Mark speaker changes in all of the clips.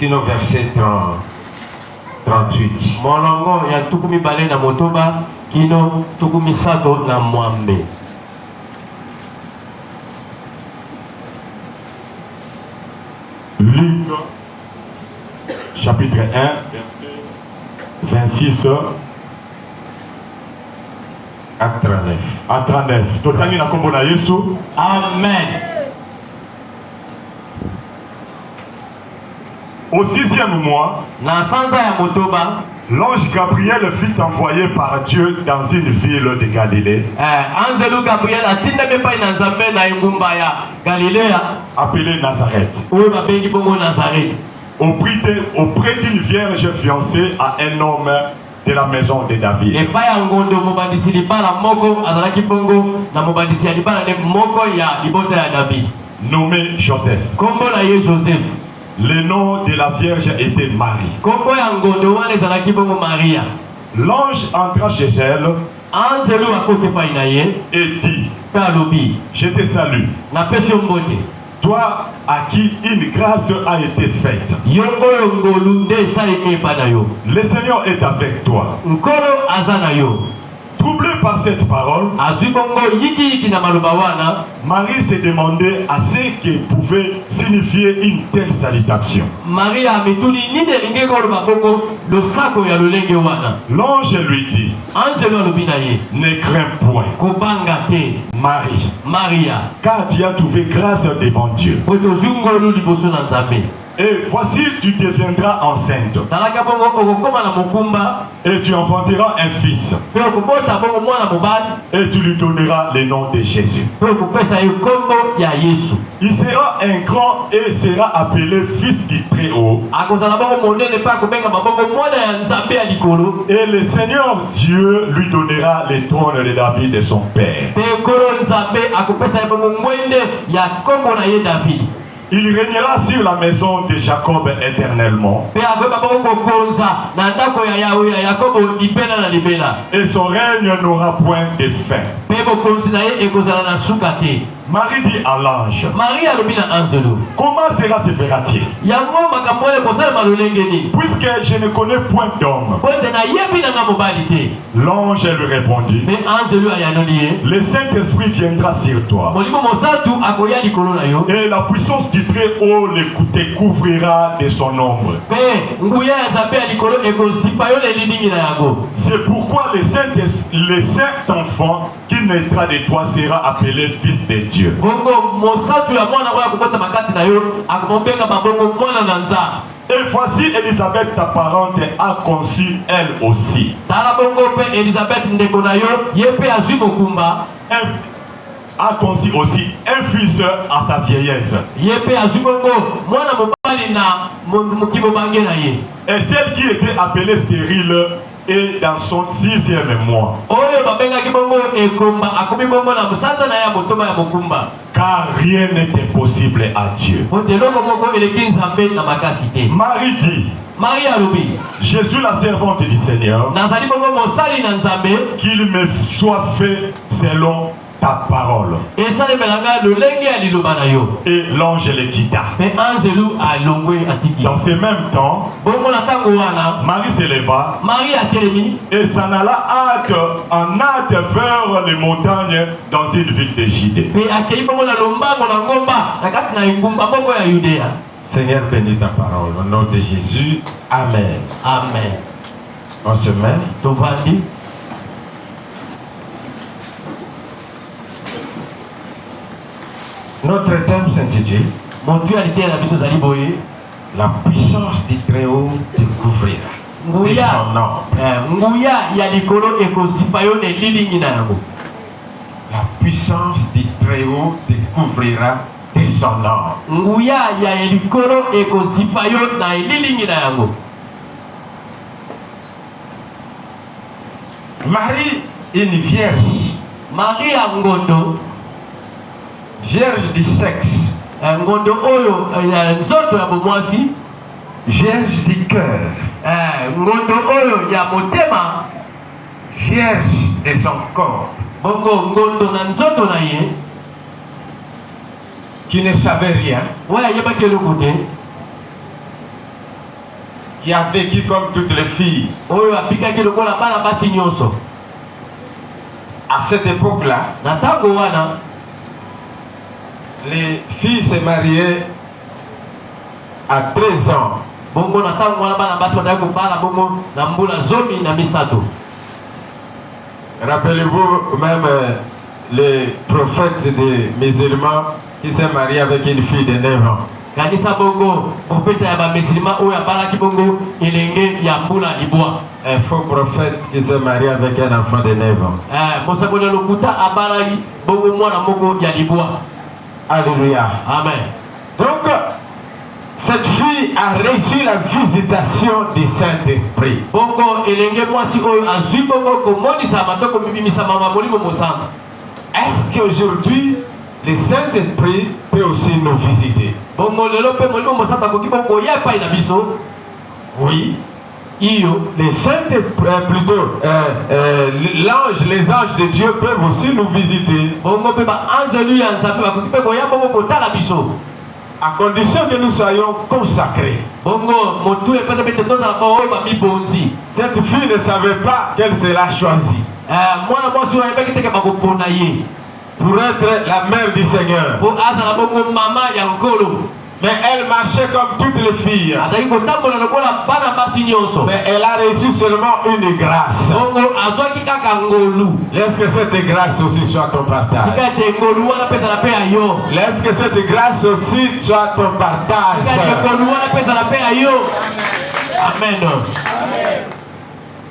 Speaker 1: Sinon, verset 38.
Speaker 2: Molongo ya tukumi bale na motoba kino tukumi sato na mwambe.
Speaker 3: Luc, chapitre 1, verset 26
Speaker 1: à 39.
Speaker 3: à 39. Totangi na kombo na Yesu.
Speaker 2: Amen.
Speaker 3: Au 6e mois,
Speaker 2: Na sanza ya motoba,
Speaker 3: l'ange Gabriel fut envoyé par Dieu dans une ville de Galilée,
Speaker 2: Anzelu Gabriel atinda mepa ina nzambe na ingumba ya Galilea,
Speaker 3: appelée Nazareth,
Speaker 2: oyo babengi bongo Nazareth.
Speaker 3: auprès d'une vierge fiancée à un homme de la maison de David.
Speaker 2: Epai ya ngondo mobandisi libala moko azalaki bongo na mobandisi ya libala ne moko ya libota ya David.
Speaker 3: Nommé Joseph.
Speaker 2: Kombo na ye Joseph.
Speaker 3: Le nom de la vierge était Marie.
Speaker 2: Kombo ya ngondo wana ezalaki bongo Maria.
Speaker 3: L'ange entra chez elle
Speaker 2: Anzelu akoki epai na ye
Speaker 3: et dit,
Speaker 2: mpe alobi,
Speaker 3: je te salue,
Speaker 2: napesi yo mbote.
Speaker 3: toi à qui une grâce a été faite.
Speaker 2: Yo oyo ngolu nde esalemi epai na yo.
Speaker 3: Le Seigneur est avec toi.
Speaker 2: Nkolo aza na yo.
Speaker 3: Troublé par cette parole,
Speaker 2: Azwi bongo yiki na maloba wana,
Speaker 3: Marie se demandait à ce que pouvait signifier une telle salutation.
Speaker 2: Maria amituni nini elingi koloba bongo losako ya lolenge wana.
Speaker 3: L'ange lui dit,
Speaker 2: Anzelu alobi na ye,
Speaker 3: ne crains point,
Speaker 2: kobanga te
Speaker 3: Marie,
Speaker 2: Maria,
Speaker 3: car tu as trouvé grâce devant Dieu.
Speaker 2: po tozwi ngolu liboso na Nzambe.
Speaker 3: Et voici, tu deviendras enceinte,
Speaker 2: Talaka bongo okokoma na mokumba,
Speaker 3: et tu enfanteras un fils,
Speaker 2: pe okobota bongo mwana mobali,
Speaker 3: et tu lui donneras le nom de Jésus.
Speaker 2: pe okopesa ye kombo ya Yesu.
Speaker 3: Il sera un grand et sera appelé fils du Très-Haut.
Speaker 2: Akozala bongo monene pe akobenga bongo mwana ya Nzambe ya likolo.
Speaker 3: Et le Seigneur Dieu lui donnera le trône de David de son père.
Speaker 2: Pe nkolo Nzambe akopesa ye bongo mwende ya kombo na ye David.
Speaker 3: Il régnera sur la maison de Jacob éternellement.
Speaker 2: Pe akoyeba bongo kokonza na ndako ya Yawe ya Yakobo libela na libela.
Speaker 3: Et son règne n'aura point de fin.
Speaker 2: Pe bokonzi na ye ekozala na suka te.
Speaker 3: Marie dit à l'ange,
Speaker 2: Maria alobi na Anzelu,
Speaker 3: comment cela se fera-t-il?
Speaker 2: yango makambo wana ekosalema lolenge nini?
Speaker 3: Puisque je ne connais point d'homme.
Speaker 2: Po ete nayebi nanga mobali te.
Speaker 3: L'ange lui répondit,
Speaker 2: Pe Anzelu ayanoli ye,
Speaker 3: le Saint-Esprit viendra sur toi.
Speaker 2: molimo mosatu akoya likolo na yo.
Speaker 3: Et la puissance du Très-Haut te couvrira de son ombre.
Speaker 2: Pe nguya ya Nzambe ya likolo ekosipa yo lelilingi na yango.
Speaker 3: C'est pourquoi le saint enfant qui naîtra de toi sera appelé fils de Dieu.
Speaker 2: Bongo mosatu ya mwana oyo akokota makati na yo akomobenga babongo mwana na Nzambe.
Speaker 3: Et voici Élisabeth, ta parente, a conçu elle aussi.
Speaker 2: Tala bongo pe Elisabeth ndeko na yo ye pe azwi mokumba.
Speaker 3: A conçu aussi un fils à sa vieillesse.
Speaker 2: Ye pe azwi bongo mwana mobali na mokimobange na ye.
Speaker 3: Et celle qui était appelée stérile est dans son 6e mois.
Speaker 2: Oyo babengaki bongo ekomba akomi bongo na mosanza na ya motoba ya mokumba.
Speaker 3: Car rien n'est impossible à Dieu.
Speaker 2: Oteloko moko eleki Nzambe na makasi te.
Speaker 3: Marie dit,
Speaker 2: Marie alobi,
Speaker 3: je suis la servante du Seigneur,
Speaker 2: nazali bongo mosali na Nzambe,
Speaker 3: qu'il me soit fait selon ta parole.
Speaker 2: esalemelanga lolenge ya liloba na yo.
Speaker 3: Et l'ange le quitta.
Speaker 2: Pe Anzelu alongwe atiki.
Speaker 3: Dans ce même temps,
Speaker 2: Bongo na tango wana,
Speaker 3: Marie se leva
Speaker 2: Marie atelemi,
Speaker 3: et s'en alla en hâte vers les montagnes dans une ville de Judée.
Speaker 2: pe akei bongo na lombango na ngomba na kati na engumba moko ya Yudea.
Speaker 1: Seigneur, bénis ta parole. Au nom de Jésus. Amen.
Speaker 2: Amen.
Speaker 1: On se met.
Speaker 2: Tovandi.
Speaker 1: Notre thème s'intitule
Speaker 2: Montu alite na biso zali boye.
Speaker 1: La puissance du Très-Haut te couvrira.
Speaker 2: Nguya.
Speaker 1: Son nom.
Speaker 2: Nguya ya likolo ekosipa yo ne lilingi na yango.
Speaker 1: La puissance du Très-Haut te couvrira de son nom.
Speaker 2: Nguya ya likolo ekosipa yo na lilingi na yango.
Speaker 1: Marie, une vierge.
Speaker 2: Marie ya ngondo.
Speaker 1: Vierge du sexe.
Speaker 2: Ngondo oyo nzoto ya bomwasi.
Speaker 1: Vierge du cœur.
Speaker 2: Ngondo oyo ya motema.
Speaker 1: Vierge de son corps.
Speaker 2: Bongo ngondo na nzoto na ye.
Speaker 1: Qui ne savait rien.
Speaker 2: Waya yebaki eloko te.
Speaker 1: qui a vécu comme toutes les filles.
Speaker 2: oyo apikaki lokola bana basi nyonso.
Speaker 1: À cette époque-là,
Speaker 2: Na ntango wana
Speaker 1: les filles se mariaient à 13 ans.
Speaker 2: bongo na ntango wana bana basi bazali kobala bongo na mbula zomi na misato.
Speaker 1: Rappelez-vous même les prophètes des musulmans qui s'est marié avec une fille de 9 ans.
Speaker 2: Kanisa bongo profeta ya bamusulman oyo abalaki bongo elenge ya mbula libwa.
Speaker 1: Un faux prophète qui s'est marié avec un enfant de 9 ans.
Speaker 2: Mosakoli lokuta abalaki bongo mwana moko ya libwa.
Speaker 1: Alléluia.
Speaker 2: Amen.
Speaker 1: Donc, cette fille a reçu la visitation du Saint-Esprit.
Speaker 2: Bongo elenge mwasi oyo azwi bongo komonisa matoko bibimisa mama molimo mosanga.
Speaker 1: Est-ce qu'aujourd'hui, le Saint-Esprit peut aussi nous visiter?
Speaker 2: Bongo lelo pe molimo mosanga koki bongo ya pa ina biso.
Speaker 1: Oui.
Speaker 2: Iyo
Speaker 1: Le Saint-Esprit, plutôt, l'ange, les anges de Dieu peuvent aussi nous visiter.
Speaker 2: bongo pe ba anzelu ya nzambe bakoki pe koya bongo kotala biso.
Speaker 1: À condition que nous soyons consacrés.
Speaker 2: Bongo motu epesa bete tozala ba oyo bamibonzi.
Speaker 1: Cette fille ne savait pas qu'elle sera choisie
Speaker 2: Mwana mwasi oyo ayebaki teke bakopona ye
Speaker 1: pour être la mère du Seigneur.
Speaker 2: po azala bongo mama ya nkolo.
Speaker 1: Mais elle marchait comme toutes les filles.
Speaker 2: Azali kotambola lokola bana basi nyonso.
Speaker 1: Mais elle a reçu seulement une grâce.
Speaker 2: Bongo azwaki kaka ngolu.
Speaker 1: Laisse que cette grâce aussi soit ton partage.
Speaker 2: Tika ete ngolu wana pesala pe ya yo.
Speaker 1: Laisse que cette grâce aussi soit ton partage.
Speaker 2: Tika ete ngolu wana pesala pe ya yo. Amen.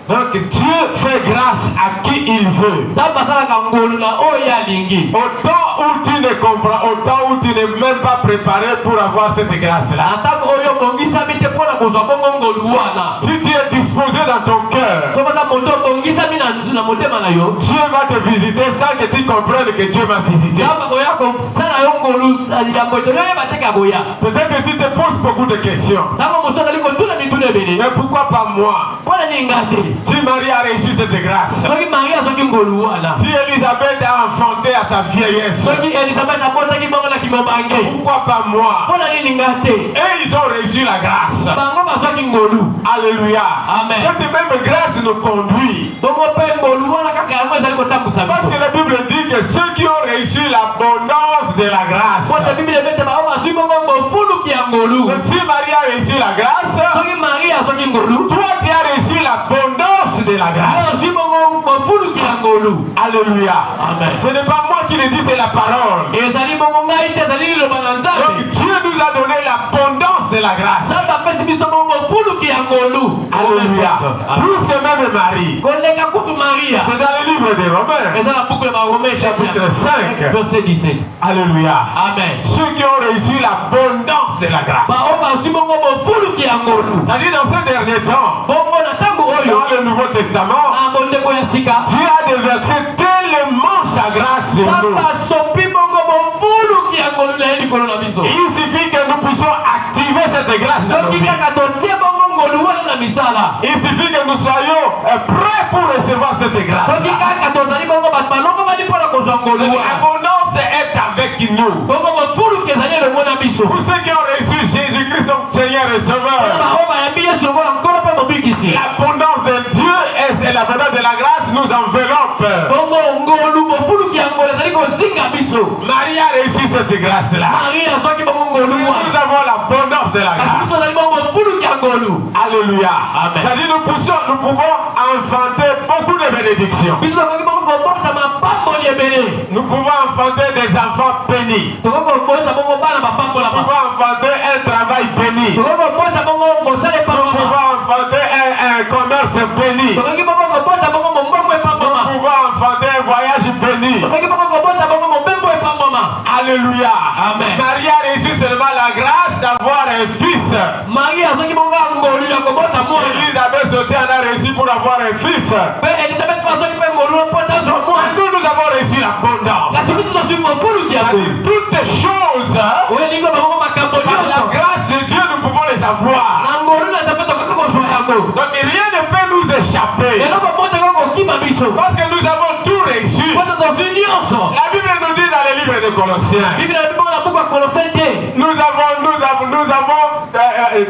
Speaker 1: Donc Dieu fait grâce à qui il veut.
Speaker 2: Nzambe asalaka ngolu na oyo alingi.
Speaker 1: Au temps où tu ne comprends, au temps où tu n'es même pas préparé pour avoir cette grâce-là.
Speaker 2: Na ntango oyo obongisami te mpona kozwa bongo ngolu wana.
Speaker 1: Si tu es disposé dans ton cœur,
Speaker 2: Soki oza moto obongisami na motema na yo.
Speaker 1: Dieu va te visiter sans que tu comprennes que Dieu va visiter.
Speaker 2: Nzambe akoya kosala yo ngolu likambo eto yoyeba te kaboya.
Speaker 1: Peut-être que tu te poses beaucoup de questions.
Speaker 2: Ntango mosu azali kotuna mituna ebele.
Speaker 1: Mais pourquoi pas moi?
Speaker 2: Mpona ninga te.
Speaker 1: Si Marie a reçu cette grâce,
Speaker 2: Soki Marie azwaki ngolu wana.
Speaker 1: si Elisabeth a enfanté à sa vieillesse,
Speaker 2: Soki Elisabeth abotaki bongo na kimobange.
Speaker 1: pourquoi pas moi?
Speaker 2: Mpona nini nga te.
Speaker 1: Et ils ont reçu la grâce.
Speaker 2: Bango bazwaki ngolu.
Speaker 1: Alléluia.
Speaker 2: Amen.
Speaker 1: Cette même grâce nous conduit.
Speaker 2: Bongo mpe ngolu wana kaka yango ezali kotambusa
Speaker 1: Parce que
Speaker 2: biso.
Speaker 1: la Bible dit que ceux qui ont reçu l'abondance de la grâce.
Speaker 2: Mpona Biblia ebete bao bazwi bongo mofuluki ya ngolu.
Speaker 1: Donc, si Marie a reçu la grâce,
Speaker 2: Soki Marie azwaki ngolu.
Speaker 1: toi tu as reçu l'abondance de la grâce.
Speaker 2: Azwi bongo mofuluki ya ngolu.
Speaker 1: Alléluia.
Speaker 2: Amen.
Speaker 1: Ce n'est pas moi qui le dis, c'est la parole.
Speaker 2: Ezali bongo ngai te ezali liloba na
Speaker 1: Donc
Speaker 2: Nzambe.
Speaker 1: Dieu nous a donné l'abondance de la grâce.
Speaker 2: Nzambe apesi biso bongo mofuluki ya ngolu.
Speaker 1: Alléluia. Plus que même Marie.
Speaker 2: Koleka kutu Maria.
Speaker 1: C'est dans le livre des Romains.
Speaker 2: Eza na buku ya Baromais
Speaker 1: Chapitre 5.
Speaker 2: verset 17.
Speaker 1: Alléluia.
Speaker 2: Amen.
Speaker 1: Ceux qui ont reçu l'abondance de la grâce.
Speaker 2: Bao bazwi bongo mofuluki ya ngolu.
Speaker 1: C'est-à-dire dans ces derniers temps,
Speaker 2: Bongo na ntango oyo
Speaker 1: dans le Nouveau Testament,
Speaker 2: na mondeko ya sika
Speaker 1: Dieu a déversé tellement sa grâce sur nous.
Speaker 2: Nzambe asopi bongo mofuluki ya ngolu na ye likolo na biso.
Speaker 1: Il suffit que nous puissions activer cette grâce dans nos
Speaker 2: Soki
Speaker 1: vies.
Speaker 2: kaka totie bongo ngolu wana na misala.
Speaker 1: Il suffit que nous soyons prêts pour recevoir cette grâce.
Speaker 2: Soki kaka tozali bongo bato balongomani mpona kozwa ngolu wana.
Speaker 1: L'abondance est avec nous.
Speaker 2: Bongo mofuluki ezali elongo na biso.
Speaker 1: Pour ceux qui ont reçu Jésus-Christ comme Seigneur et Sauveur,
Speaker 2: Bao bayambi Yesu lokola nkolo mpe mobikisi.
Speaker 1: l'abondance de Dieu et l'abondance de la grâce nous enveloppe.
Speaker 2: Bongo ngolu mofuluki ya ngolu ezali kozinga biso.
Speaker 1: Marie a reçu cette grâce-là.
Speaker 2: Marie azwaki bongo ngolu
Speaker 1: Nous
Speaker 2: wana.
Speaker 1: avons l'abondance de la
Speaker 2: Kasi
Speaker 1: grâce.
Speaker 2: biso ezali bongo mofuluki ya ngolu.
Speaker 1: Alléluia.
Speaker 2: Amen.
Speaker 1: C'est-à-dire nous pouvons enfanter beaucoup de bénédictions.
Speaker 2: Biso tokoki bongo kobota mapamboli ebele.
Speaker 1: Nous pouvons enfanter des enfants bénis.
Speaker 2: Tokoki kobota bongo bana bapambola
Speaker 1: Nous pouvons enfanter un travail béni.
Speaker 2: tokoki kobota bongo mosala
Speaker 1: Nous
Speaker 2: epamboma.
Speaker 1: pouvons enfanter un commerce béni.
Speaker 2: Tokoki bongo kobota bongo mombongo
Speaker 1: Nous
Speaker 2: epamboma.
Speaker 1: pouvons enfanter un voyage béni.
Speaker 2: Tokoki bongo kobota bongo mobembo epamboma.
Speaker 1: Alléluia.
Speaker 2: Amen.
Speaker 1: Marie a reçu seulement la grâce d'avoir un fils.
Speaker 2: Marie azwaki bongo ngolu ya kobota mwana.
Speaker 1: Elisabeth aussi en a reçu pour avoir un fils.
Speaker 2: Mpe Elisabeth mpe azwaki mpe ngolu mpo tazwa mwana.
Speaker 1: Nous avons reçu l'abondance.
Speaker 2: Kasi biso tozwi mofuluki ya ngolu.
Speaker 1: Toutes choses,
Speaker 2: Oyo elingi bango makambo
Speaker 1: par la
Speaker 2: nyonso.
Speaker 1: grâce de Dieu, nous pouvons les avoir.
Speaker 2: Na ngolu na Nzambe tokoki kozwa yango.
Speaker 1: Donc rien ne peut nous échapper.
Speaker 2: Eloko moko ekoko kokima biso.
Speaker 1: Parce que nous avons tout reçu.
Speaker 2: Mpo tozwi nyonso.
Speaker 1: La Bible nous dit dans le livre de Colossiens,
Speaker 2: Biblia elobi bongo na buku ya Kolosai te.
Speaker 1: nous avons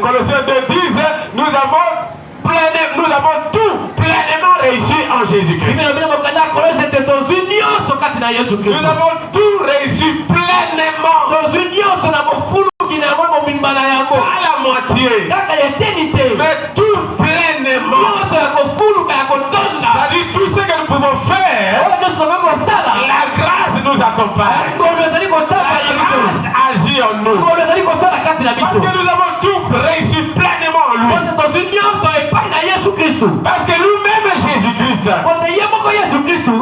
Speaker 1: Colossiens 2 disent, nous avons tout pleinement réussi en Jésus-Christ. Nous avons tout réussi pleinement. Pas la moitié, mais tout pleinement. C'est-à-dire tout ce que nous pouvons faire, la grâce nous accompagne. La grâce agit en nous. Parce que nous avons tout réussi pleinement en lui. Parce que nous-mêmes Jésus-Christ,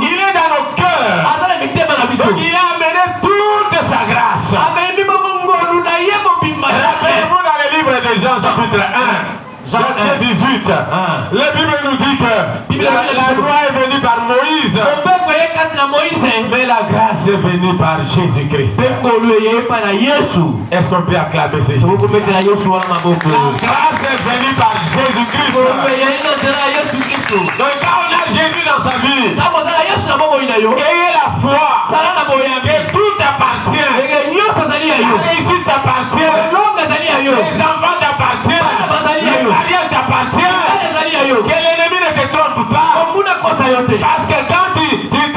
Speaker 1: il est dans nos cœurs. Donc il a amené toute sa grâce. Rappelez-vous dans le livre de Jean chapitre 1, verset 18, la Bible nous dit que la loi est venue par Moïse, mais la grâce est venue par Jésus-Christ. Est-ce qu'on peut acclamer ces choses? La grâce est venue par Jésus-Christ. Donc quand on a Jésus dans sa vie, ayez la foi que tout appartient. La réussite t'appartient. Les enfants t'appartiennent. Le mariage t'appartient. Que l'ennemi ne te trompe pas. Parce que quand tu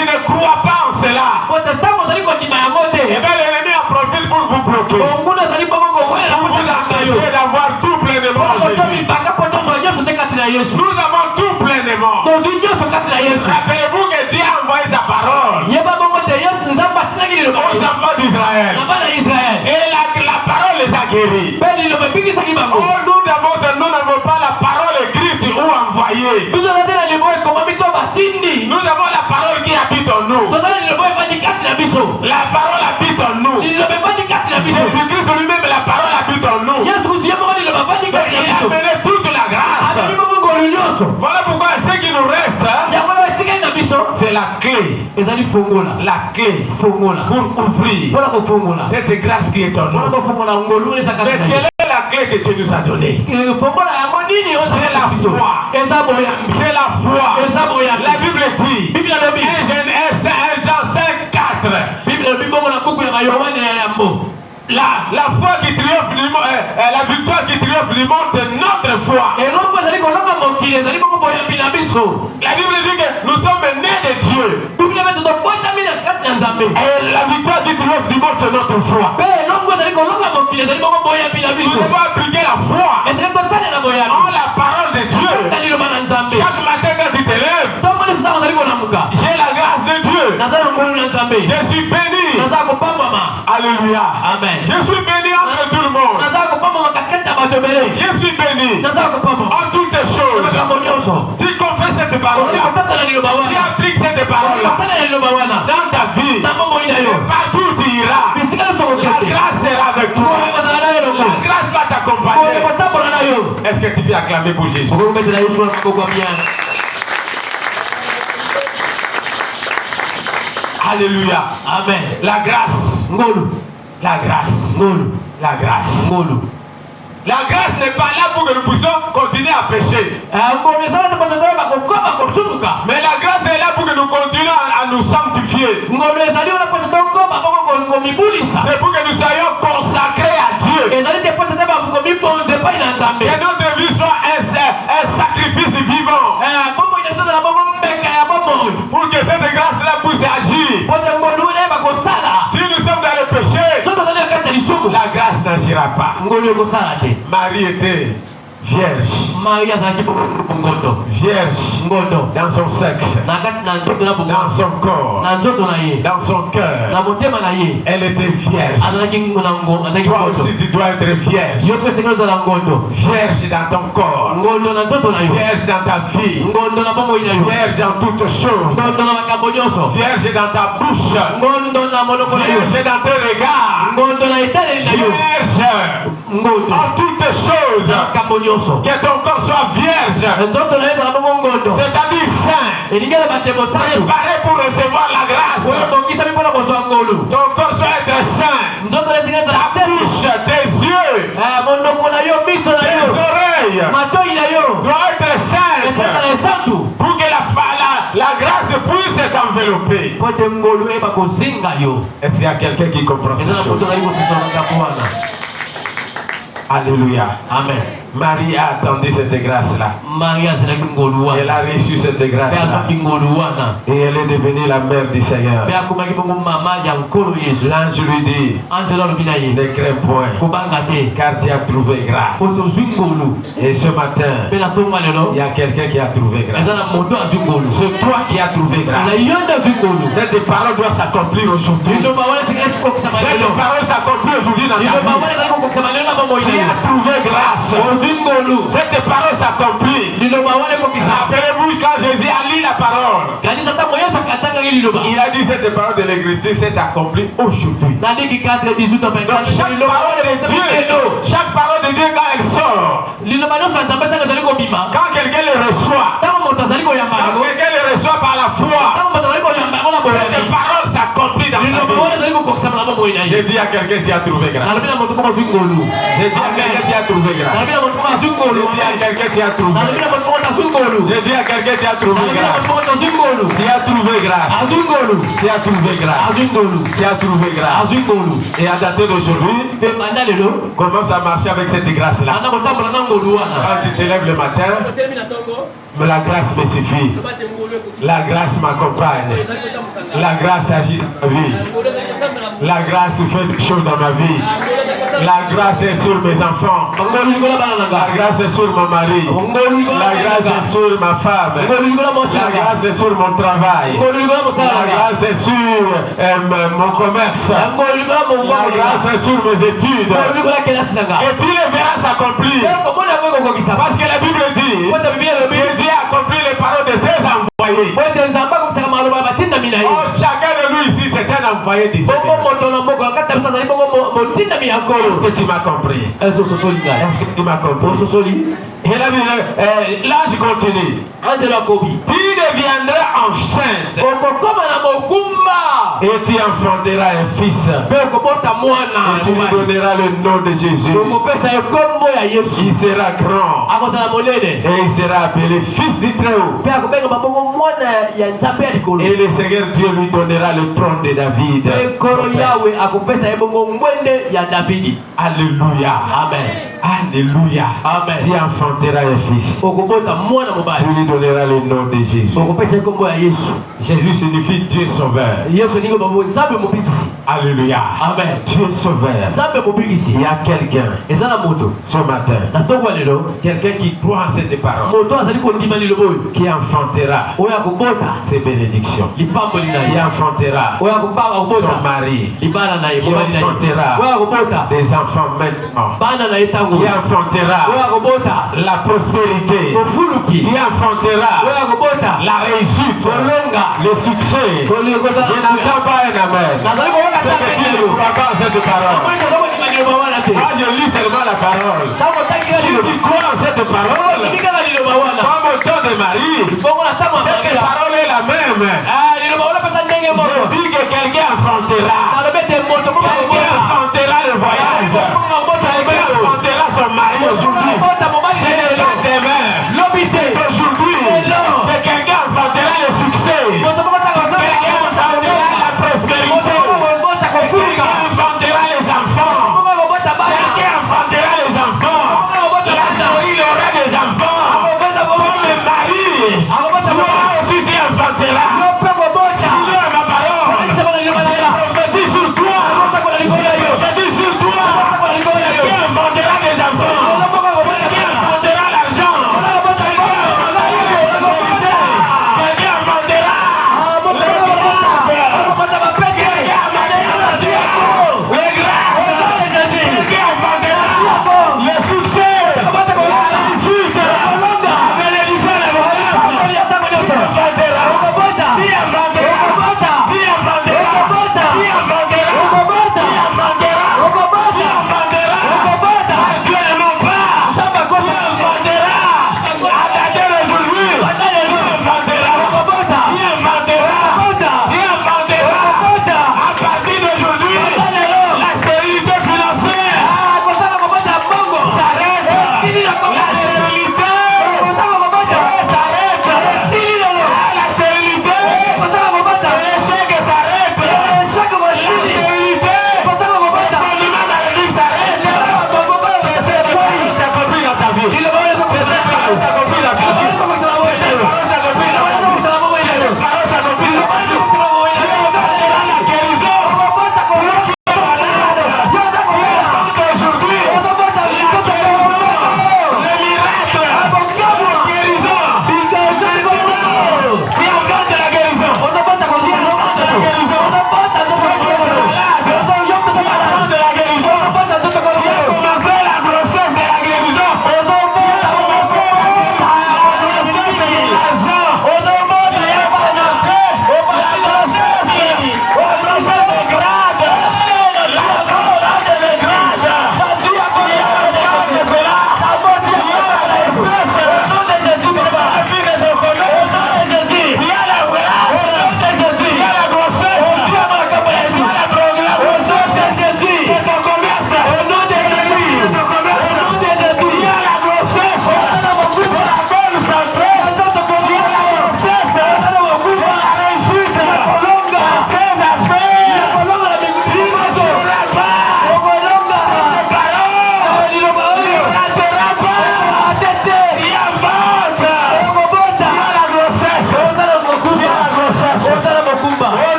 Speaker 1: ne crois pas en cela, eh bien l'ennemi en profite pour vous bloquer. Pour vous empêcher d'avoir tout pleinement en Jésus. Nous avons tout pleinement. Rappelez-vous que Dieu a envoyé sa parole aux enfants d'Israël. Et la parole les a guéris. Oh, nous n'avons pas la parole écrite ou envoyée. Nous avons la parole qui habite en nous. La parole habite en nous. Jésus-Christ lui-même, la parole habite en nous. Il a amené toute la grâce. Voilà pourquoi ce qui nous reste, c'est la clé. La clé pour ouvrir cette grâce qui est en nous. Mais quelle est la clé que Dieu nous a donnée? C'est la foi. C'est la foi. La Bible dit, 1 Jean 5:4. La foi qui triomphe du monde, la victoire qui triomphe du monde, c'est notre foi. La Bible dit que nous sommes nés de Dieu. Et la victoire qui triomphe du monde, c'est notre foi. Nous devons appliquer la foi en la parole de Dieu. Chaque matin quand tu te lèves, j'ai la grâce de Dieu. Je suis béni. Alléluia. Amen. Je suis béni entre tout le monde. Je suis béni en toutes choses. Tu confesses cette parole, tu appliques cette parole dans ta vie, et partout où tu iras, la grâce sera avec toi. La grâce va t'accompagner. Est-ce que tu peux acclamer pour Jésus? Alléluia. Amen. La grâce. La grâce. La grâce. La grâce n'est pas là pour que nous puissions continuer à pécher. Mais la grâce est là pour que nous continuions à nous sanctifier. C'est pour que nous soyons consacrés à Dieu. Que notre vie soit un sacrifice vivant. Pour que cette grâce-là puisse agir. Si nous sommes dans le péché, la grâce n'agira pas. Marie était vierge. Vierge dans son sexe, dans son corps, dans son cœur. Elle était vierge. Toi aussi tu dois être vierge. Vierge dans ton corps, vierge dans ta vie, vierge dans toutes choses, vierge dans ta bouche, vierge dans tes regards, vierge en toutes choses. Que ton corps soit vierge, c'est-à-dire saint, préparé pour recevoir la grâce. Ton corps doit être saint. Ta bouche, tes yeux, tes oreilles doivent être saintes pour que la grâce puisse t'envelopper. Est-ce qu'il y a quelqu'un qui comprend ça? Alléluia.
Speaker 2: Amen.
Speaker 1: Marie a attendu cette grâce-là.
Speaker 2: Maria azalaki ngoluwa.
Speaker 1: Elle a reçu cette
Speaker 2: Pe
Speaker 1: grâce-là.
Speaker 2: azalaki ngoluwa na.
Speaker 1: Et elle est devenue la mère du Seigneur.
Speaker 2: Pe akomaki bongo mama ya nkolo Yesu.
Speaker 1: L'ange lui dit,
Speaker 2: Anjelo alobi na ye.
Speaker 1: ne crains point,
Speaker 2: Kobanga te.
Speaker 1: car tu as trouvé grâce.
Speaker 2: Po tozwi ngolu.
Speaker 1: Et ce matin,
Speaker 2: Pe na tonga lelo.
Speaker 1: il y a quelqu'un qui a trouvé
Speaker 2: Eza
Speaker 1: grâce.
Speaker 2: na moto azwi ngolu.
Speaker 1: C'est toi qui as trouvé
Speaker 2: Na
Speaker 1: grâce.
Speaker 2: yo nde azwi ngolu.
Speaker 1: Cette parole doit s'accomplir aujourd'hui.
Speaker 2: Liloba wana sikaki kokisama
Speaker 1: Cette
Speaker 2: lelo.
Speaker 1: parole s'accomplit aujourd'hui dans ta
Speaker 2: Liloba
Speaker 1: vie.
Speaker 2: wana ezali kokisama lelo na bomoi na
Speaker 1: Qui
Speaker 2: yo.
Speaker 1: a trouvé grâce.
Speaker 2: Ozwi ngolu.
Speaker 1: Cette parole s'accomplit.
Speaker 2: Liloba wana ekokisama.
Speaker 1: Rappelez-vous quand Jésus a lu la parole.
Speaker 2: Kanisa ntango Yesu akatangaki liloba.
Speaker 1: Il a dit cette parole de l'écriture s'est accomplie aujourd'hui.
Speaker 2: Nandiki 4:18
Speaker 1: Donc chaque parole de Dieu quand elle sort,
Speaker 2: liloba nyonso ya nzambe ntango ezali kobima.
Speaker 1: quand quelqu'un le reçoit,
Speaker 2: Ntango moto azali koyamba
Speaker 1: quand
Speaker 2: yango.
Speaker 1: quelqu'un le reçoit par la foi,
Speaker 2: Ntango moto azali koyamba yango na
Speaker 1: cette
Speaker 2: boyani.
Speaker 1: parole s'accomplit dans
Speaker 2: Liloba
Speaker 1: ta
Speaker 2: wana
Speaker 1: vie.
Speaker 2: ezali kokokisama na bomoi na
Speaker 1: Je
Speaker 2: ye.
Speaker 1: dis à quelqu'un qui a trouvé grâce.
Speaker 2: nalobi na moto moko azwi ngolu.
Speaker 1: Je dis à quelqu'un qui a trouvé grâce.
Speaker 2: nalobi na moto moko azwi ngolu.
Speaker 1: Je dis à quelqu'un qui a trouvé
Speaker 2: nalobi na
Speaker 1: grâce.
Speaker 2: moto moko azwi ngolu.
Speaker 1: Je dis à quelqu'un qui a trouvé
Speaker 2: nalobi na
Speaker 1: grâce.
Speaker 2: moto moko azwi ngolu.
Speaker 1: Qui a trouvé grâce.
Speaker 2: azwi ngolu.
Speaker 1: Qui a trouvé grâce.
Speaker 2: azwi ngolu.
Speaker 1: Qui a trouvé grâce.
Speaker 2: azwi ngolu.
Speaker 1: Et à dater d'aujourd'hui,
Speaker 2: Pe banda lelo.
Speaker 1: commence à marcher avec cette grâce-là.
Speaker 2: anda kotambola na ngolu wana.
Speaker 1: Quand tu te lèves le matin,
Speaker 2: otelemi na ntongo.
Speaker 1: la grâce me suffit.
Speaker 2: loba te ngolu ekokisa.
Speaker 1: La grâce m'accompagne.
Speaker 2: ezali kotambusa nga.
Speaker 1: La grâce agit dans ma vie.
Speaker 2: ngolu ezali kosambela moto.
Speaker 1: La grâce fait des choses dans ma vie.
Speaker 2: ngolu ezali kosambela.
Speaker 1: La grâce est sur mes enfants.
Speaker 2: ngolu likola bana na nga.
Speaker 1: La grâce est sur mon mari.
Speaker 2: ngolu likola
Speaker 1: La
Speaker 2: bana na
Speaker 1: grâce
Speaker 2: nga.
Speaker 1: est sur ma femme.
Speaker 2: ngolu likola mwasi
Speaker 1: La
Speaker 2: na nga.
Speaker 1: grâce est sur mon travail.
Speaker 2: ngolu likola mosala
Speaker 1: La
Speaker 2: na nga.
Speaker 1: grâce est sur mon commerce.
Speaker 2: ngolu likola
Speaker 1: La
Speaker 2: mongongo na
Speaker 1: grâce
Speaker 2: nga.
Speaker 1: est sur mes études.
Speaker 2: ngolu likola kelasi na nga.
Speaker 1: Et tu les verras s'accomplir.
Speaker 2: komona yango ekokokisa.
Speaker 1: Parce que la Bible dit
Speaker 2: Kota Biblia elobi.
Speaker 1: que Dieu a accompli les paroles de ses envoyés.
Speaker 2: po ete nzambe akokisaka maloba ya batindami na ye.
Speaker 1: Oh, chacun de nous ici, c'est un envoyé d'ici.
Speaker 2: bongo moto na mboka akati na biso azali bongo motindami ya nkolo.
Speaker 1: Est-ce que tu m'as compris?
Speaker 2: eze ososoli ngai.
Speaker 1: Est-ce que tu m'as compris?
Speaker 2: ososoli.
Speaker 1: Et là, je continue.
Speaker 2: anzelo akobi.
Speaker 1: Tu deviendras enceinte
Speaker 2: okokoma na mokumba.
Speaker 1: et tu enfanteras un fils.
Speaker 2: mpe okobota mwana
Speaker 1: Et tu lui donneras le nom de Jésus.
Speaker 2: okopesa ye kombo ya yesu.
Speaker 1: Il sera grand
Speaker 2: akozala monene.
Speaker 1: et il sera appelé fils du Très-Haut.
Speaker 2: mpe akobengama bongo mwana ya nzambe ya likolo.
Speaker 1: Et le Seigneur Dieu lui donnera le trône de David.
Speaker 2: mpe nkolo yawe akopesa ye bongo ngwende ya davidi.
Speaker 1: Alléluia.
Speaker 2: amen.
Speaker 1: Alléluia.
Speaker 2: Amen.
Speaker 1: Tu enfanteras un fils.
Speaker 2: okobota mwana mobali.
Speaker 1: Tu lui donneras le nom de Jésus.
Speaker 2: okopesa ye kombo ya yesu.
Speaker 1: Jésus signifie Dieu sauveur.
Speaker 2: yesu alingi babo nzambe mobikisi.
Speaker 1: Alléluia.
Speaker 2: amen.
Speaker 1: Dieu sauveur.
Speaker 2: nzambe mobikisi.
Speaker 1: Il y a quelqu'un
Speaker 2: eza na moto
Speaker 1: ce matin,
Speaker 2: na ntongo ya lelo.
Speaker 1: quelqu'un qui croit en cette parole,
Speaker 2: moto azali kondima liloba oyo.
Speaker 1: qui enfantera
Speaker 2: oyo akobota
Speaker 1: ses bénédictions,
Speaker 2: lipamboli na
Speaker 1: qui
Speaker 2: ye.
Speaker 1: enfantera
Speaker 2: oyo
Speaker 1: son
Speaker 2: akobota
Speaker 1: mari,
Speaker 2: libala na ye
Speaker 1: qui
Speaker 2: mobali na ye.
Speaker 1: enfantera
Speaker 2: oyo akobota
Speaker 1: des enfants maintenant,
Speaker 2: bana na ye ntango.
Speaker 1: qui
Speaker 2: oyo
Speaker 1: enfantera
Speaker 2: akobota
Speaker 1: la prospérité,
Speaker 2: mofuluki.
Speaker 1: qui enfantera
Speaker 2: oyo akobota
Speaker 1: la réussite,
Speaker 2: kolonga.
Speaker 1: le succès. Je
Speaker 2: kolonga.
Speaker 1: n'entends pas un amen.
Speaker 2: nazali komona
Speaker 1: C'est que tu ne
Speaker 2: ta
Speaker 1: crois pas en cette parole.
Speaker 2: amoni tozokondima liloba wana te.
Speaker 1: Moi, je lis seulement la parole.
Speaker 2: ntango otangika
Speaker 1: Si
Speaker 2: liloba.
Speaker 1: tu crois en cette parole,
Speaker 2: tikaka liloba wana.
Speaker 1: comme au temps de Marie,
Speaker 2: bongo na ntango ya
Speaker 1: cette
Speaker 2: makela.
Speaker 1: parole est la même.
Speaker 2: liloba wana pesa ndenge moko.
Speaker 1: Je dis que quelqu'un enfantera.
Speaker 2: nalobi ete moto moko
Speaker 1: Quelqu'un
Speaker 2: akobota.
Speaker 1: enfantera le voyage. Quelqu'un enfantera son mari aujourd'hui.
Speaker 2: akobota mobali na ye lelo.
Speaker 1: Demain.
Speaker 2: lobi te.
Speaker 1: Aujourd'hui.
Speaker 2: Hello.
Speaker 1: Que quelqu'un enfantera le succès.
Speaker 2: moto moko
Speaker 1: Quelqu'un enfantera la prospérité. Quelqu'un enfantera les enfants. Quelqu'un enfantera les enfants. Il aura des enfants. Comme le mari. Toi aussi tu enfanteras. Tu as ma parole. Je prophétise sur toi. Je prophétise sur toi. Quelqu'un enfantera des enfants. Quelqu'un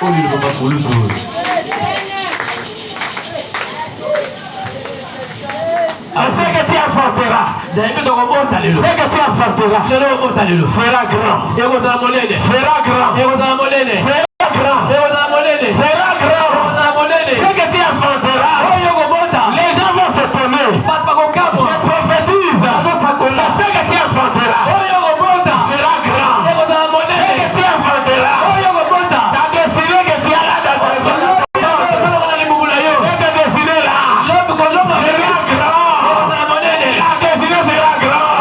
Speaker 1: C'est que tu affronteras. C'est que tu affronteras. Fera grand. Fera grand. Fera grand. C'est que tu affronteras. Les gens vont se tourner. Je prophétise. C'est que tu affronteras. Fera grand. C'est que tu affronteras. Ta destinée que tu as là dans ton corps. C'est que décider là. Fera grand.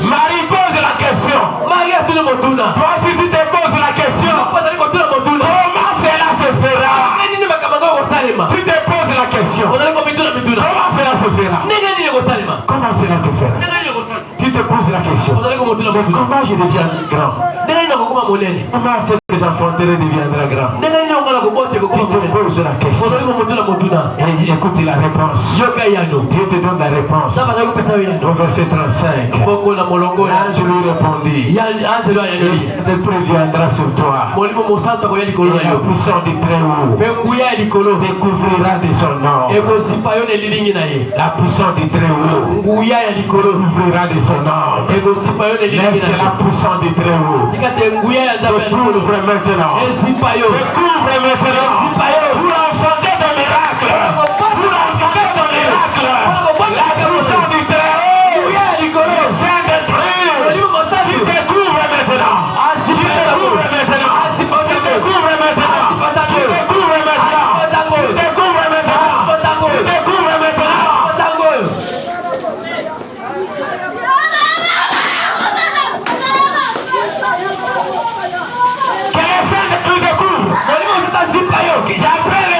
Speaker 1: Marie pose la question. Toi si tu te poses la question, comment cela se fera? Tu te poses la question. Comment cela se fera? Comment cela se fera? Tu te poses la question. Comment je deviens grand? Comment cette j'enfanterai deviendra grand? Tu te poses la question. Et écoute la réponse. Dieu te donne la réponse. Au verset 35. L'ange lui répondit. L'esprit viendra sur toi. Et la puissance du Très-Haut découvrira de son nom. La puissance du Très-Haut découvrira de son nom. Laisse la puissance du Très-Haut découvre maintenant. Découvre maintenant. Pour enfanter ton miracle. Pour enfanter ton miracle. La puissance du Très-Haut. Saint-Esprit. Tu découvres maintenant. Tu découvres maintenant. Tu découvres maintenant. Tu découvres maintenant. Tu découvres maintenant. Tu découvres maintenant. Que le Saint-Esprit découvre. J'appelle le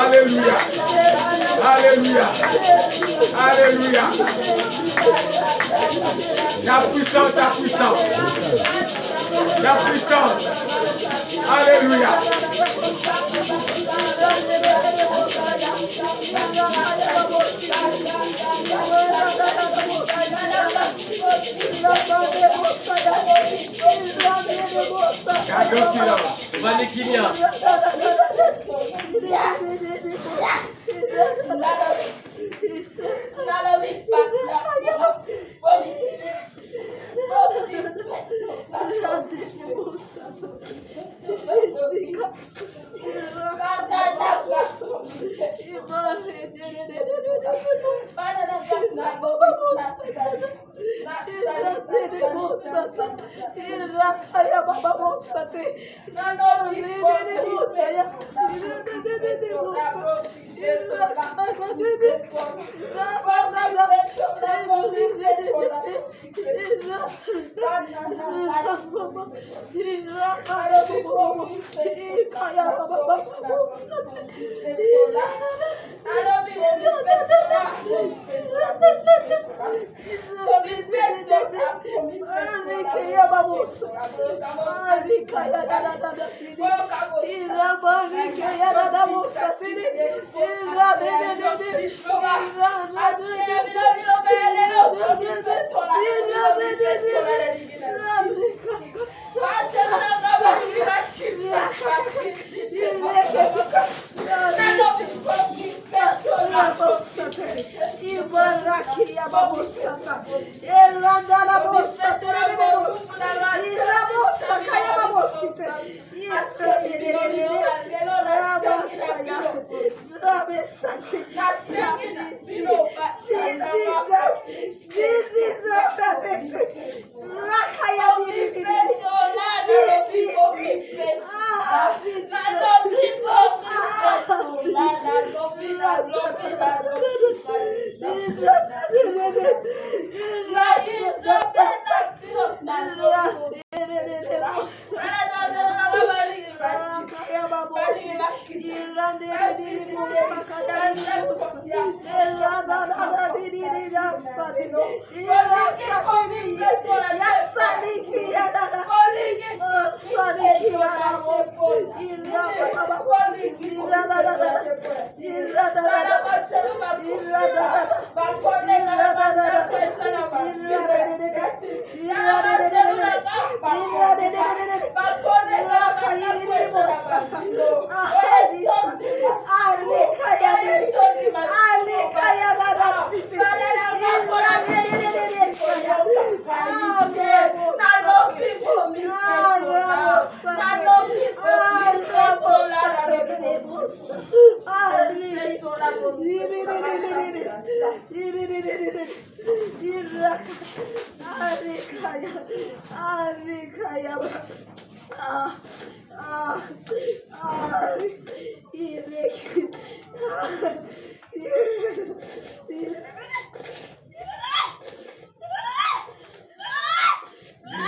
Speaker 1: Hallelujah. Hallelujah. Hallelujah.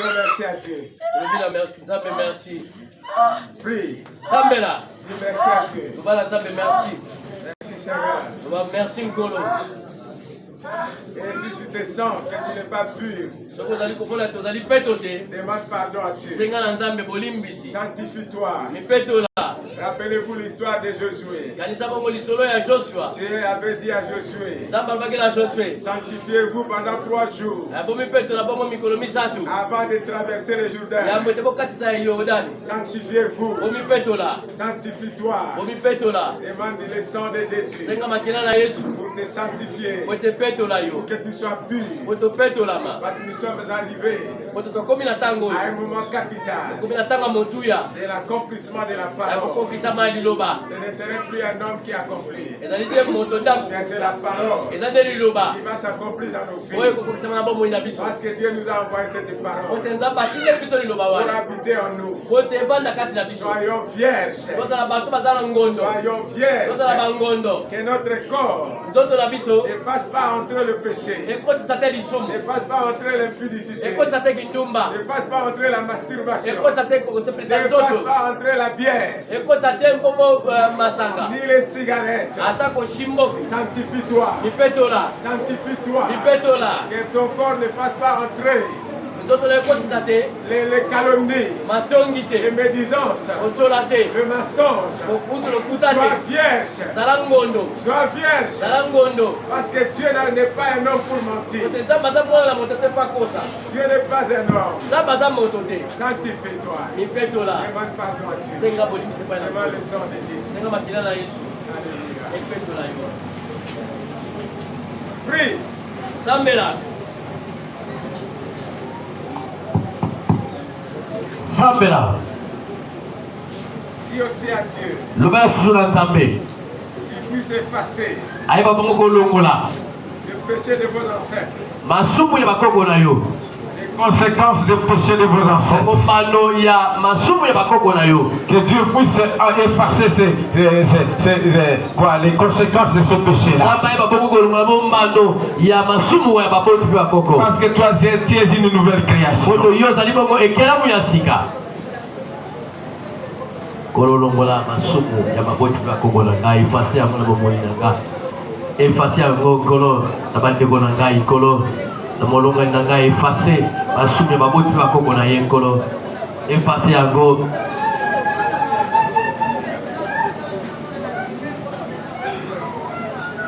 Speaker 4: Merci à Dieu.
Speaker 2: Merci.
Speaker 4: Prie.
Speaker 2: Sambela.
Speaker 4: Merci à Dieu.
Speaker 2: Merci.
Speaker 4: Merci Seigneur.
Speaker 2: Merci Nkolo.
Speaker 4: Et si tu te sens que tu n'es pas pur, demande pardon à Dieu. Sanctifie-toi. Rappelez-vous l'histoire de Josué. Dieu avait dit à Josué, sanctifiez-vous pendant 3 jours avant de traverser le Jourdain. Sanctifiez-vous. Sanctifie-toi. Demande le sang de Jésus pour te sanctifier, pour que tu sois pur. Parce que nous sommes arrivés à un moment capital de l'accomplissement de la parole. Ce ne serait plus un homme qui accomplit, mais c'est la parole qui va s'accomplir dans nos vies. Parce que Dieu nous a envoyé cette parole pour habiter en nous. Soyons vierges. Soyons vierges. Que notre corps ne fasse pas entrer le péché, ne fasse pas entrer l'impudicité, ne fasse pas entrer la masturbation, ne fasse pas entrer la bière, ni les cigarettes. Sanctifie-toi. Sanctifie-toi. Que ton corps ne fasse pas entrer les calomnies, les médisances, le mensonge. Sois vierge. Sois vierge. Parce que Dieu n'est pas un homme pour mentir. Dieu n'est pas un homme. Sanctifie-toi. Demande pardon à Dieu. Demande le sang de Jésus. Alléluia. Prie.
Speaker 1: Sambela.
Speaker 4: Dis aussi à Dieu
Speaker 1: qu'il
Speaker 4: puisse effacer le péché de vos ancêtres.
Speaker 1: Les conséquences des péchés de vos ancêtres. Que Dieu puisse effacer les conséquences de ce péché-là. Parce que toi, tu es une nouvelle création.
Speaker 2: kololongola masumu ya maboti kwa kogola ngai fasi ya mwana bomoi na nga efasi ya ngokolo na bandeko na ngai kolo na molonga na ngai efasi masumu ya maboti kwa kogola yenkolo efasi ya ngo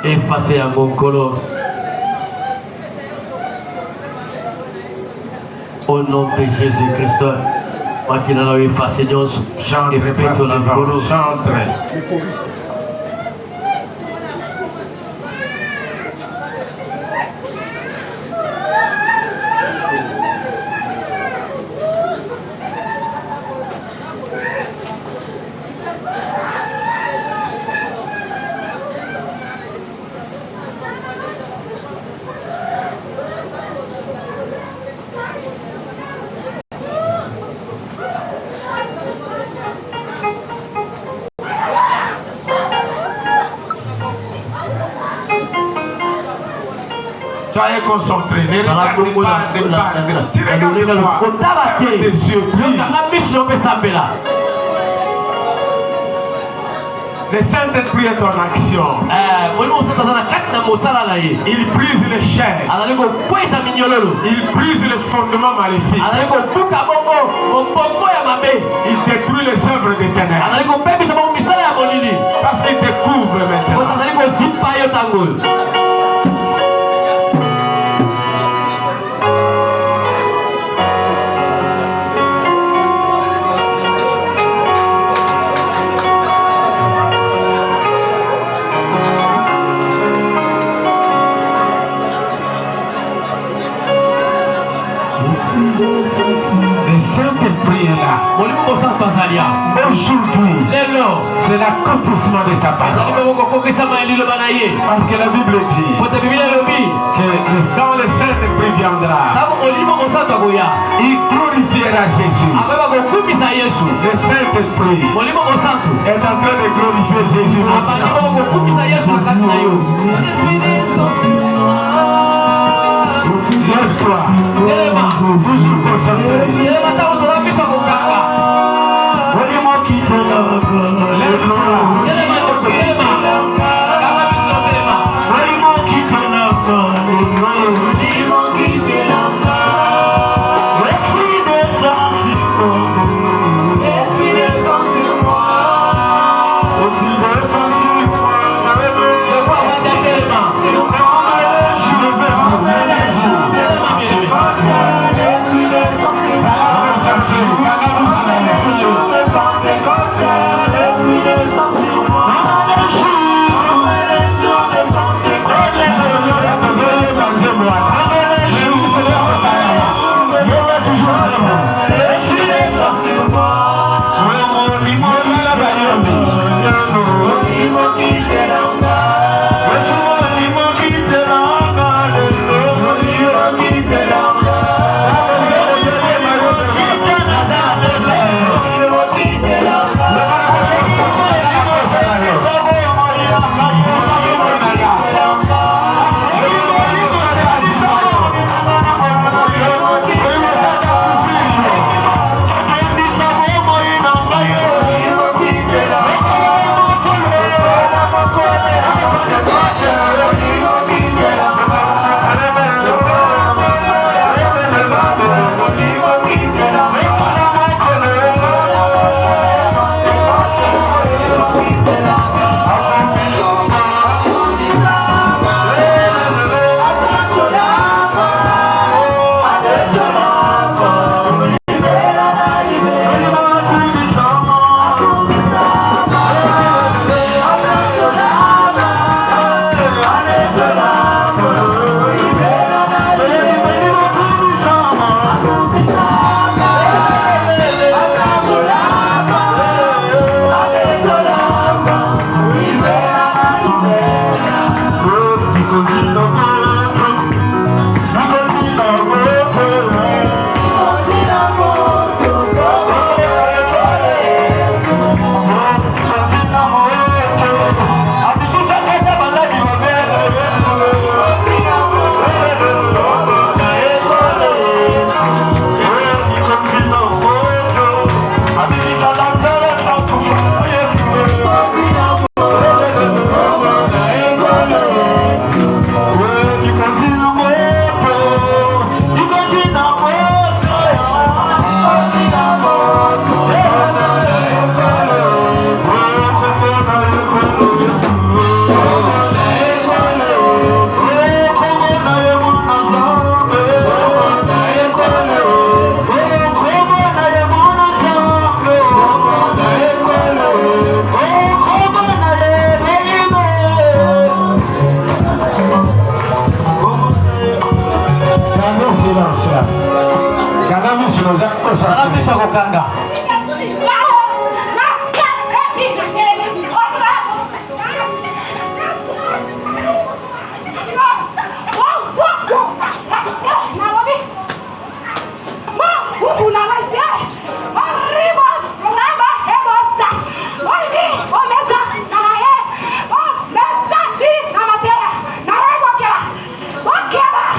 Speaker 2: efasi ya ngokolo au nom de Jésus-Christ. Qui n'a eu passé Dios, et répète la parole.
Speaker 3: Soyez concentrés. Ne regardez pas des barres. Tu regardes moi. Ferme tes yeux. Le Saint-Esprit est en action. Il brise les chaînes. Il brise les fondements maléfiques. Il détruit les œuvres des ténèbres. Parce qu'il te couvre maintenant. Le Saint-Esprit est là. Aujourd'hui, c'est l'accomplissement de sa parole. Parce que la Bible dit que quand le Saint-Esprit viendra, il glorifiera Jésus. Le Saint-Esprit est en train de glorifier Jésus. Lève-toi, toujours concentré. Voyez-moi qui te lève. Lève-toi. Voyez-moi qui te lève. L'esprit descend sur moi. L'esprit descend sur moi. L'esprit descend sur moi.
Speaker 5: What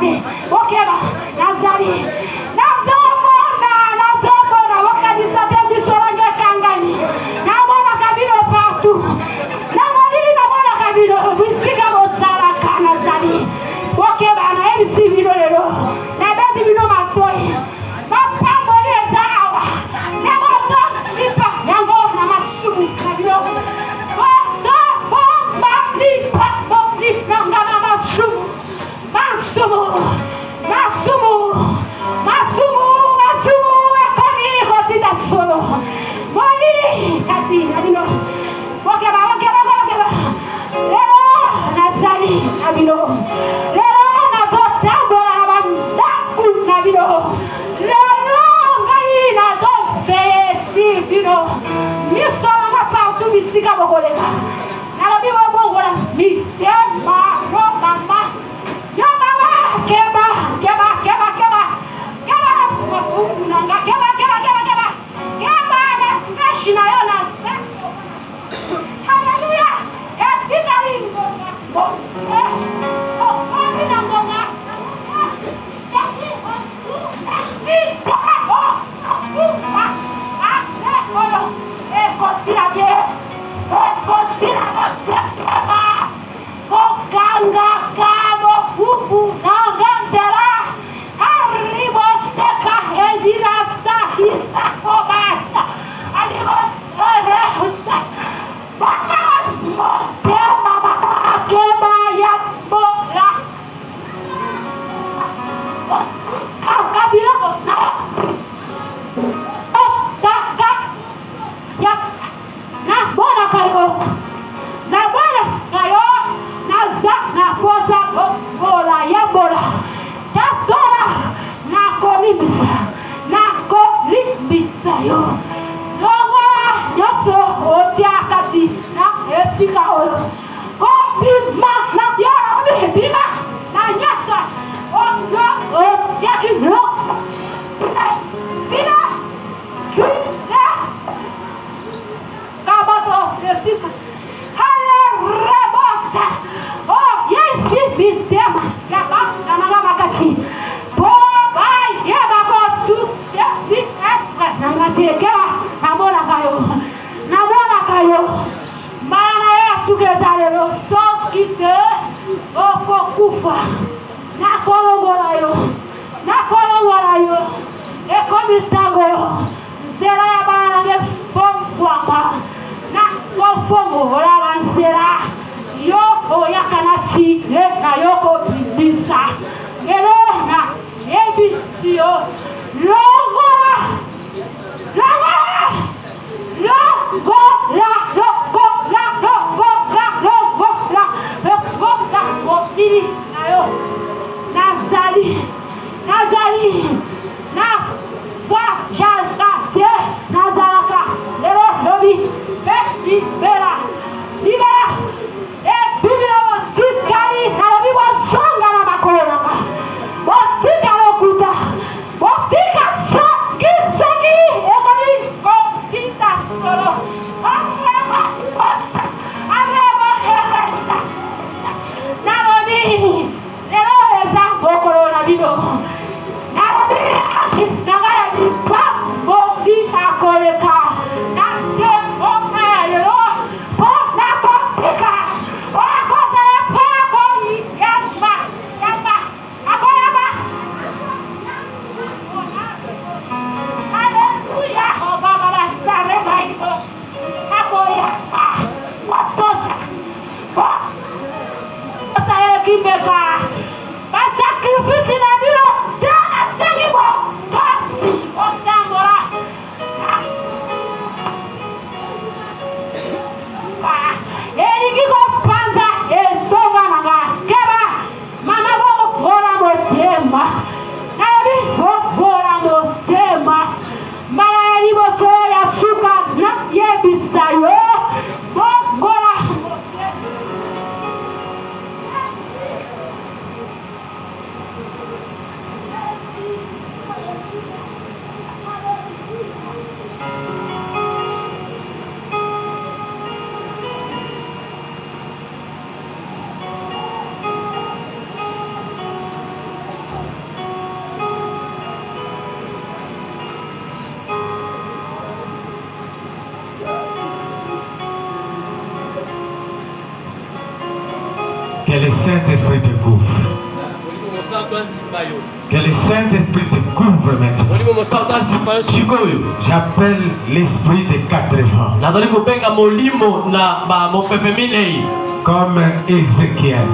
Speaker 5: kati. Okeba nazali. Nazomona wakanisa biso wange kangani. Namona kabilo partout. Namona kabilo bisika bosala kana zali. Okeba na ebisi bino lelo. Na besi bino matoi. Papa mole zawa. Nemoto sipa yango na masumu kabilo.
Speaker 3: Saint-Esprit te couvre. Que le Saint-Esprit te couvre maintenant. J'appelle l'esprit des 80. Comme Ézéchiel.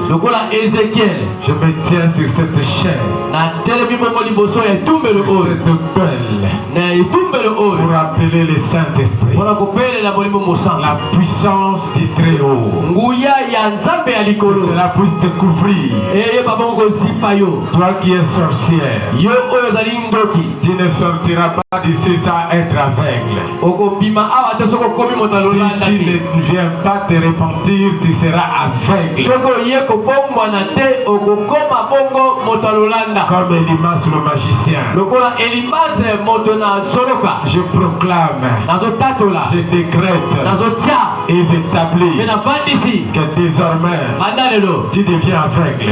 Speaker 3: Je me tiens sur cette chaîne. Cette belle. Pour appeler le Saint-Esprit. La puissance du Très-Haut. Que cela puisse te couvrir. Toi qui es sorcière, tu ne sortiras pas d'ici sans être aveugle. Si tu ne viens pas te repentir, tu seras aveugle. Comme Elimas le magicien. Je proclame, je décrète et j'établis que désormais tu deviens aveugle.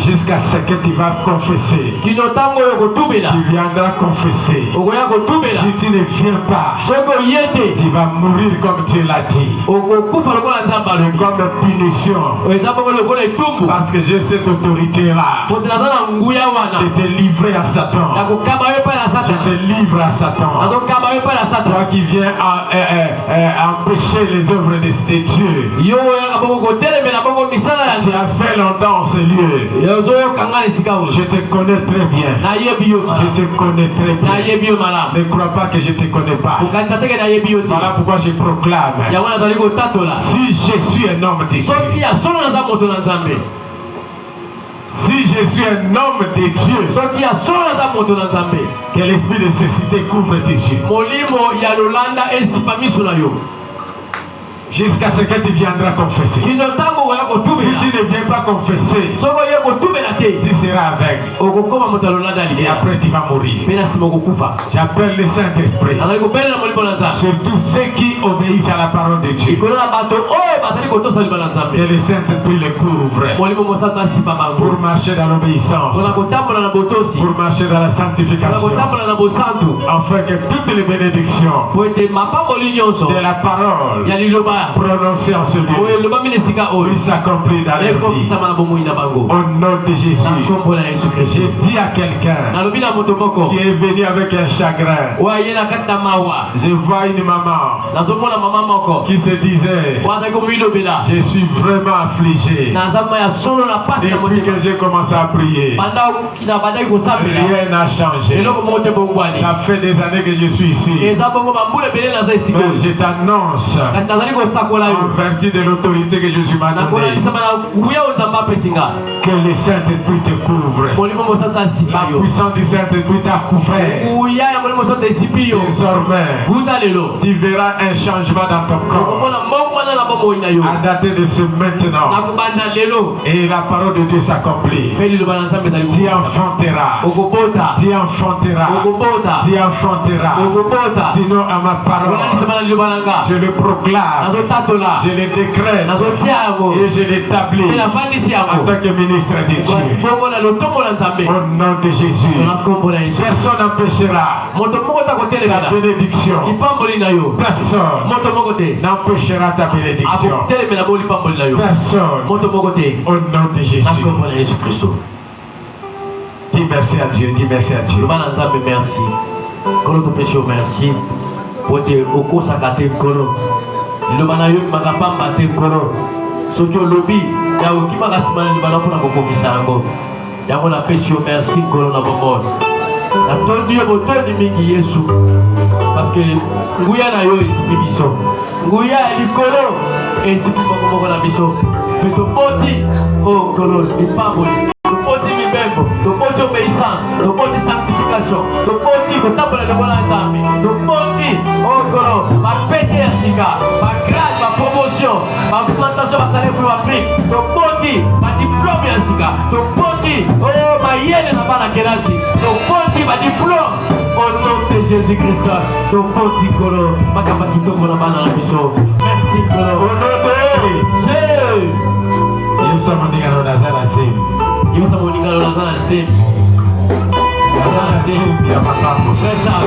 Speaker 3: Jusqu'à ce que tu vas confesser. Tu viendras confesser. Si tu ne viens pas, tu vas mourir comme tu l'as dit. Comme punition. Parce que j'ai cette autorité-là. Je te livre à Satan. Je te livre à Satan. Toi qui viens empêcher les œuvres de Dieu. Tu as fait longtemps ce lieu. Je te connais très bien. Je te connais très bien. Ne crois pas que je ne te connais pas. Voilà pourquoi je proclame. Si je suis un homme de Dieu. Si je suis un homme de Dieu, que l'esprit de cécité couvre tes yeux. Jusqu'à ce que tu viendras confesser. Si tu ne viens pas confesser, tu seras aveugle. Et après tu vas mourir. J'appelle le Saint-Esprit sur tous ceux qui obéissent à la parole de Dieu. Que le Saint-Esprit les couvre pour marcher dans l'obéissance, pour marcher dans la sanctification, afin que toutes les bénédictions de la parole prononcé en ce lieu puisse s'accomplir dans leur vie. Au nom de Jésus, j'ai dit à quelqu'un qui est venu avec un chagrin. Je vois une maman qui se disait, je suis vraiment affligé. Depuis que j'ai commencé à prier, rien n'a changé. Ça fait des années que je suis ici. Mais je t'annonce, en vertu de l'autorité que Jésus m'a donnée, que le Saint-Esprit te couvre. La puissance du Saint-Esprit t'a couvert. Désormais, tu verras un changement dans ton corps. À dater de ce maintenant, et la parole de Dieu s'accomplit. Tu enfanteras. Tu enfanteras. Tu enfanteras. Sinon, à ma parole, je le proclame, je le décrète et je l'établis en tant que ministre de Dieu. Au nom de Jésus, personne n'empêchera ta bénédiction. Personne n'empêchera ta bénédiction. Personne. Au nom de Jésus. Dis merci à Dieu. Dis merci à Dieu.
Speaker 2: Merci. Merci. Pote okosaka te nkolo liloba na yo makapamba te nkolo soki olobi ya okimaka nsima na liloba na mpona kokokisa yango yango napesi yo merci nkolo na bomoi natondi yo botondi mingi Yesu parce que nguya na yo esipi biso nguya ya likolo esipi mokomoko na biso mpe topoti o nkolo lipamboli topoti mibembo topoti obéissance topoti sanctification topoti kotambola lokola nzambe topoti okolo bapete ya sika bagrade bapromotion baplantation basale pour l'Afrique topoti badiplome ya sika topoti mayele na bana kelasi topoti badiplome au nom de Jésus-Christ topoti kolo makambo kitoko na bana na biso merci kolo au nom de Jésus.
Speaker 3: Nous sommes dans la scène.
Speaker 2: Nous sommes dans la scène.
Speaker 3: Sasa,